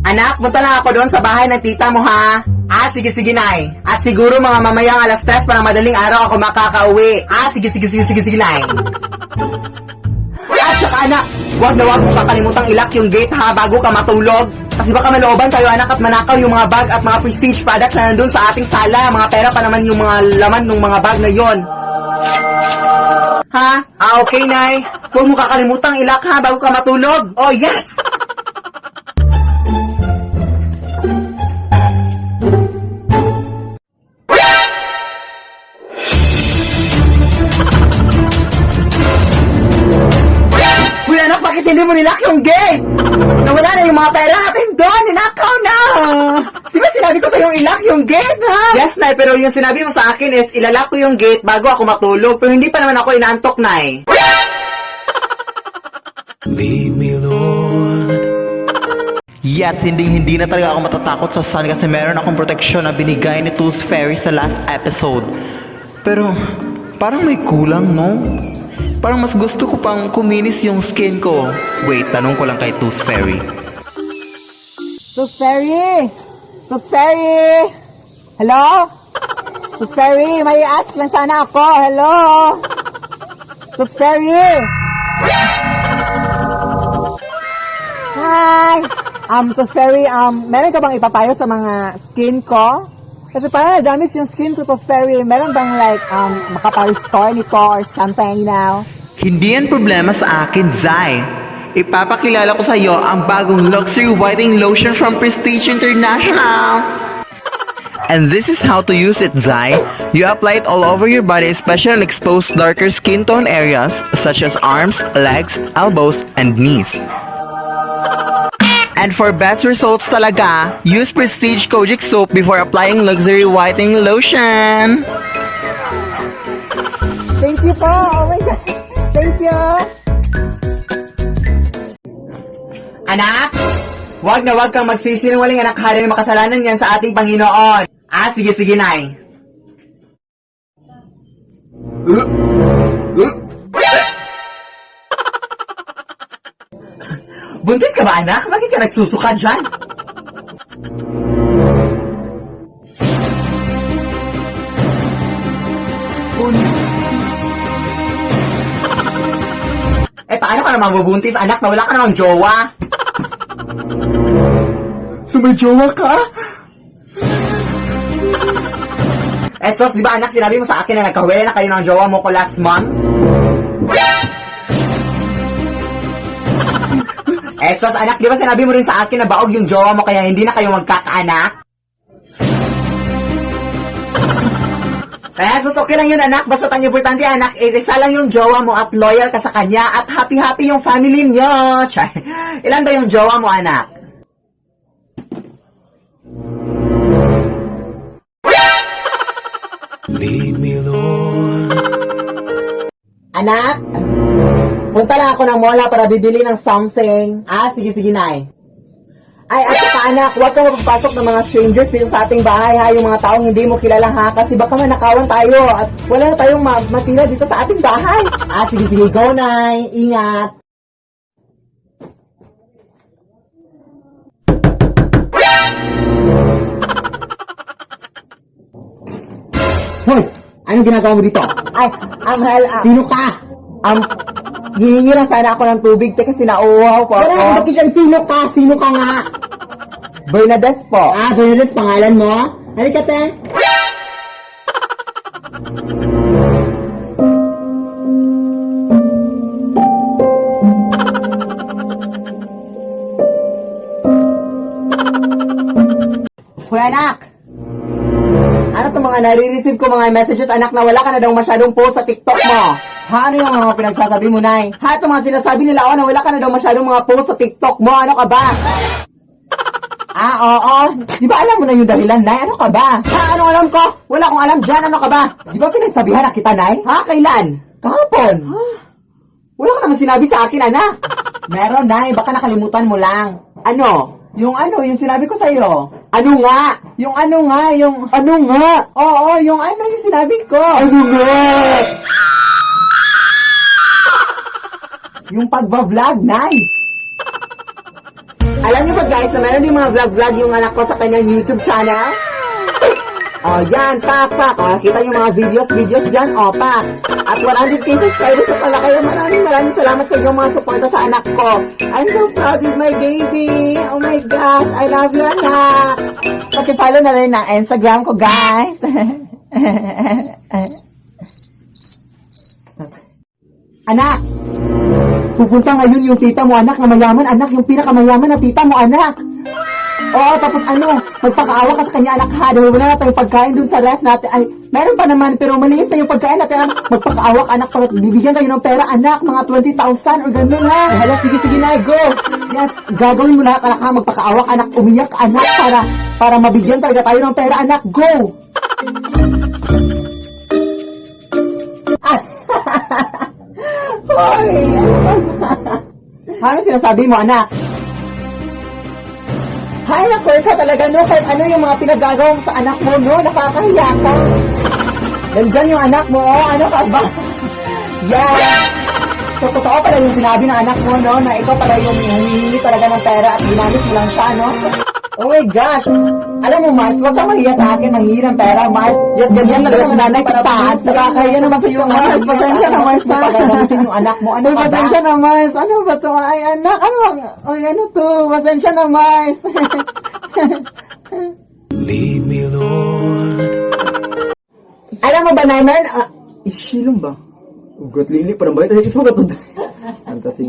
Anak, punta lang ako doon sa bahay ng tita mo, ha? Ah, sige, Nay. At siguro mga mamayang alas 3 para madaling araw ako makakauwi. Ah, sige, Nay. At saka, anak, huwag mong kakalimutang ilak yung gate, ha, bago ka matulog. Kasi baka malooban tayo, anak, at manakaw yung mga bag at mga prestige products na nandun sa ating sala. Mga pera pa naman yung mga laman ng mga bag na yon. Ha? Ah, okay, Nay. Huwag mo kakalimutang ilak, ha, bago ka matulog. Oh, yes! Uy, anak, bakit hindi mo nilak yung gate? Nawala na yung mga pera natin doon. Ninakaw na. Di ba sinabi ko sa'yo ilak yung gate, ha? Yes, Nay, pero yung sinabi mo sa akin is ilalak ko yung gate bago ako matulog. Pero hindi pa naman ako inaantok, Nay. Lead me, Lord. Yes, hindi na talaga ako matatakot sa sun kasi meron akong proteksyon na binigay ni Tooth Fairy sa last episode. Pero, parang may kulang, no? Parang mas gusto ko pang kuminis yung skin ko. Wait, tanong ko lang kay Tooth Fairy. Tooth Fairy! Tooth Fairy! Hello? Tooth Fairy, may ask lang sana ako. Hello? Tooth Fairy! Hi! Tooth Fairy, meron ka bang ipapayo sa mga skin ko? Kasi parang damage yung skin ko, Tooth Fairy. Meron bang like, makapa-restore nito or something, you know? Hindi yan problema sa akin, Zai. Ipapakilala ko sa iyo ang bagong luxury whitening lotion from Prestige International. And this is how to use it, Zai. You apply it all over your body, especially exposed darker skin tone areas such as arms, legs, elbows, and knees. And for best results talaga, use Prestige Kojic soap before applying luxury whitening lotion. Thank you po! Oh my God! Thank you! Anak! Huwag kang magsisinungaling, anak. Hari na makasalanan yan sa ating Panginoon. Ah, sige, Nay. Buntis ka ba, anak? Bakit ka nagsusuka dyan? Paano ka naman mabubuntis, anak, na wala ka namang jowa? So may jowa ka? Sos, di ba anak, sinabi mo sa akin na nagkahuwi na kayo ng jowa mo ko last month? Sos, anak, di ba sinabi mo rin sa akin na baog yung jowa mo kaya hindi na kayo magkakaanak? Sos, okay lang yun, anak. Basta ang importante, anak, isa lang yung jowa mo at loyal ka sa kanya at happy-happy yung family niyo. Ilan ba yung jowa mo, anak? Lead me, Lord. Anak, punta lang ako ng mola para bibili ng something. Ah, sige, Nay. Ay, at saka anak, huwag kang mapapasok ng mga strangers dito sa ating bahay, ha? Yung mga taong hindi mo kilala, ha? Kasi baka manakawan tayo at wala na tayong matira dito sa ating bahay. Ah, sige, go, Nay. Ingat. Hoy! Anong ginagawa mo dito? Ay, sino ka? Hihingi lang sana ako ng tubig, kasi nauuhaw po ako. Wala, bakit siya? Sino ka nga? Bernadette po. Ah, Bernadette, pangalan mo? Halika, te. Hoy, anak! Ano itong mga nare-receive ko mga messages, anak, na wala ka na daw masyadong post sa TikTok mo? Ha, ano yung mga pinagsasabi mo, Nay? Ha, itong mga sinasabi nila, na wala ka na daw masyadong mga post sa TikTok mo. Ano ka ba? Ah, oo. Di ba alam mo na yung dahilan, Nay? Ano ka ba? Ha, anong alam ko? Wala akong alam dyan. Ano ka ba? Di ba pinagsabihan na kita, Nay? Ha, kailan? Kahapon. Wala ka naman sinabi sa akin, anak. Meron, Nay. Baka nakalimutan mo lang. Ano? Yung sinabi ko sa'yo. Ano nga? Yung ano nga? Oo, yung sinabi ko. Ano nga? Yung pagbablog, Nay. Alam niyo ba guys, na meron din mga vlog-vlog yung anak ko sa kanyang YouTube channel? Oh, yan, pak. Oh, kita yung mga videos dyan, oh, pak. At 100k subscribers na pala kayo. Maraming salamat sa inyong mga suporta sa anak ko. I'm so proud with my baby. Oh my gosh, I love you, anak. Paki-follow na rin ang Instagram ko, guys. Anak! Pupunta ngayon yung tita mo, anak, na mayaman, anak, yung pinakamayaman na tita mo, anak. Oo, tapos magpakaawa ka sa kanya, anak, ha, dahil wala na tayong pagkain dun sa rest natin. Ay, meron pa naman, pero maliit na yung pagkain natin, anak. Magpakaawa ka, anak, para bibigyan tayo ng pera, anak, mga 20,000 or ganun, ha. Hala, sige na, go. Yes, gagawin mo lahat, anak, ha, magpakaawa ka, anak, umiyak, anak, para mabigyan talaga tayo ng pera, anak, go. Hoy! Ano sinasabi mo, anak? Hay, naku, ikaw talaga, no? Kahit ano yung mga pinagagawa mo sa anak mo, no? Nakakahiya ka. Nandyan yung anak mo, oh. Ano ka ba? Yeah. So, totoo pala yung sinabi ng anak mo, no? Na ikaw pala yung humihingi talaga ng pera at ginamit mo lang siya, no? Oh my gosh! Alam mo, Mars, huwag kang mahiya sa akin manghingi ng pera, Mars. Just ganyan talaga ang nanay kita. At nakakahiya naman sa iyo, Mars. Pasensya na, Mars, ha? Pagkakamitin yung anak mo. Ano ba? Pasensya na, Mars. Ano ba to? Ay, anak, ano to? Pasensya na, Mars. Lead me, Lord. Alam mo ba, Naiman? Isilong ba? Ugat lili, parang bayit. Ay, ito ka to. Fantasy.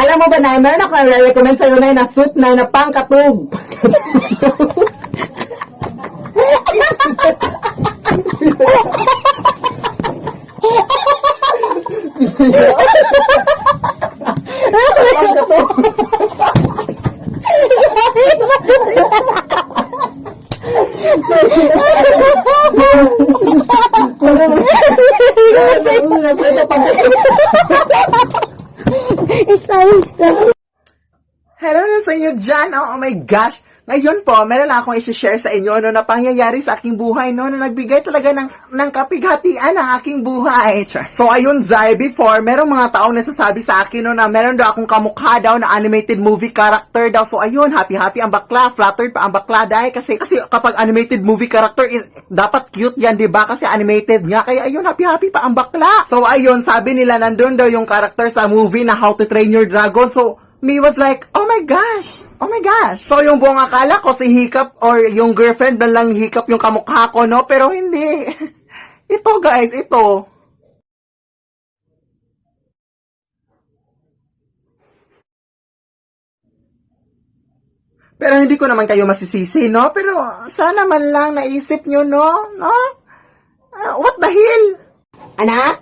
Alam mo ba, na meron ako na-recommend sa'yo na suit na pangkatog. Stop. Hello na sa inyo dyan. Oh my gosh. Ngayon po, meron lang akong isi-share sa inyo no, na pangyayari sa aking buhay no, na nagbigay talaga ng kapighatian ng aking buhay. So ayun, Zai, before, merong mga taong nasasabi sa akin no, na meron daw akong kamukha daw na animated movie character daw. So ayun, happy-happy ang bakla, flattered pa ang bakla dahil kasi kapag animated movie character, dapat cute yan, di ba? Kasi animated nga. Kaya ayun, happy-happy pa ang bakla. So ayun, sabi nila nandun daw yung character sa movie na How to Train Your Dragon. So me was like, oh my gosh. So yung buong akala ko si Hiccup or yung girlfriend na lang Hiccup yung kamukha ko, no? Pero hindi. Ito guys, ito. Pero hindi ko naman kayo masisisi, no? Pero sana man lang naisip nyo, no? No? What the hell? Anak?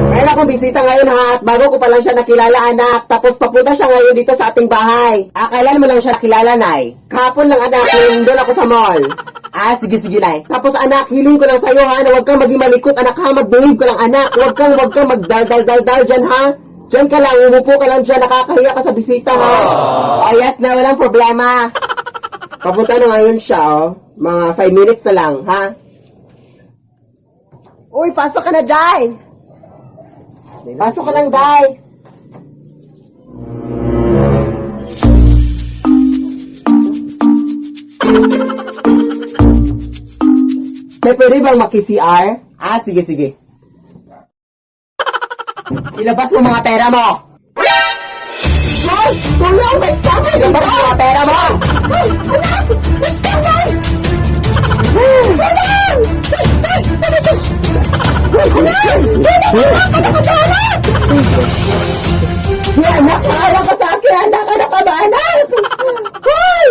Meron akong bisita ngayon, ha, at bago ko pa lang siya nakilala, anak. Tapos papunta siya ngayon dito sa ating bahay. Kailan mo lang siya nakilala, Nay? Kahapon lang, anak, yung doon ako sa mall. Sige, Nay. Tapos, anak, hiling ko lang sa'yo, ha, na huwag kang maging malikot, anak, ha, mag-behave ka lang, anak. Huwag kang magdal-dal-dal dyan, ha. Diyan ka lang, umupo ka lang dyan, nakakahiya ka sa bisita, ha. Oh, yes, na, walang problema. Papunta na ngayon siya, oh. Mga 5 minutes na lang, ha. Uy, pasok ka na, Day. Pasok ka lang, Day. May pwede bang maki-CR? Sige. Ilabas mo mga pera mo! Hoy! Tulong! May tama! Ilabas mo mga pera mo! Hoy! Anak! May tama! Tulong! Anak, maawa ka sa akin, anak ka ba, anak? Hoy!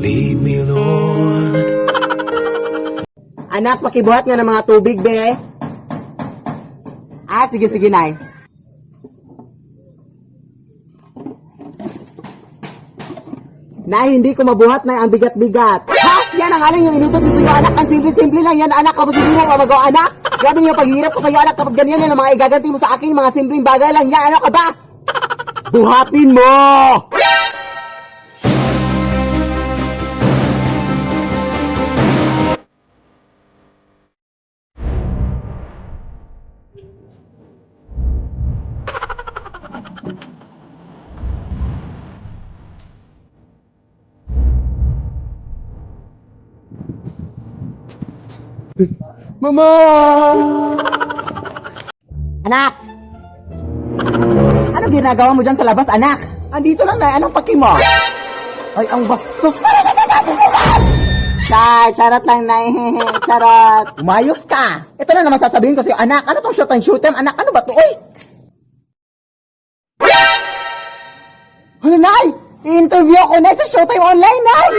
Lead me, Lord. Anak, pakibuhat nga ng mga tubig, be. Sige, Nay. Nay, hindi ko mabuhat, Nay, ang bigat-bigat. Ha? Yan ang aling yung inutos ko sa'yo, anak. Ang simple-simple lang yan, anak. Kapag hindi mo mamagawa, anak. Grabe yung paghihirap ko sa'yo, anak. Kapag ganyan yan, ang mga igaganti mo sa akin, mga simpleng bagay lang yan. Ano ka ba? Buhatin mo! Mama! Anak! Ano ginagawa mo dyan sa labas, anak? Andito lang na, anong paki mo? Ay, ang bastos! Charot lang, Nay. Charot. Umayos ka. Ito na naman sasabihin ko sa'yo, anak. Ano tong shoot and shoot them? Anak, ano ba to? Uy! Ano, Nay? I-interview ako, Nay, sa Showtime Online, Nay!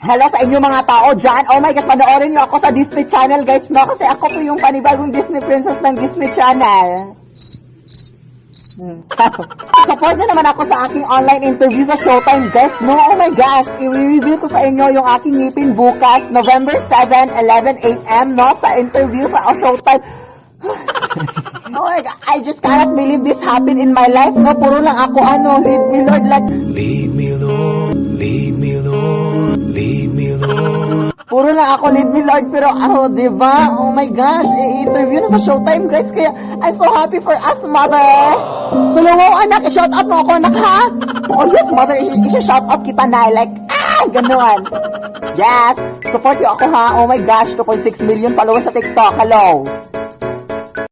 Hello sa inyo mga tao dyan. Oh my gosh, panoorin niyo ako sa Disney Channel, guys, no? Kasi ako po yung panibagong Disney princess ng Disney Channel. Support na naman ako sa aking online interview sa Showtime, guys, no? Oh my gosh, i-reveal ko sa inyo yung aking ngipin bukas, November 7, 11 a.m., no? Sa interview sa Showtime. Oh my God, I just cannot believe this happened in my life, no? Puro lang ako, lead me, Lord, like, Lead me, Lord. Lead me, Lord. Lead me, Lord. puro lang ako, lead me, Lord, pero diba? Oh my gosh, i-interview na sa Showtime, guys, kaya I'm so happy for us, mother. Hello, anak, i-shout out mo ako, anak, ha? Oh yes, mother, i-shout out kita na, like, ganon. Yes, support niyo ako, ha? Oh my gosh, 2.6 million followers sa TikTok, hello.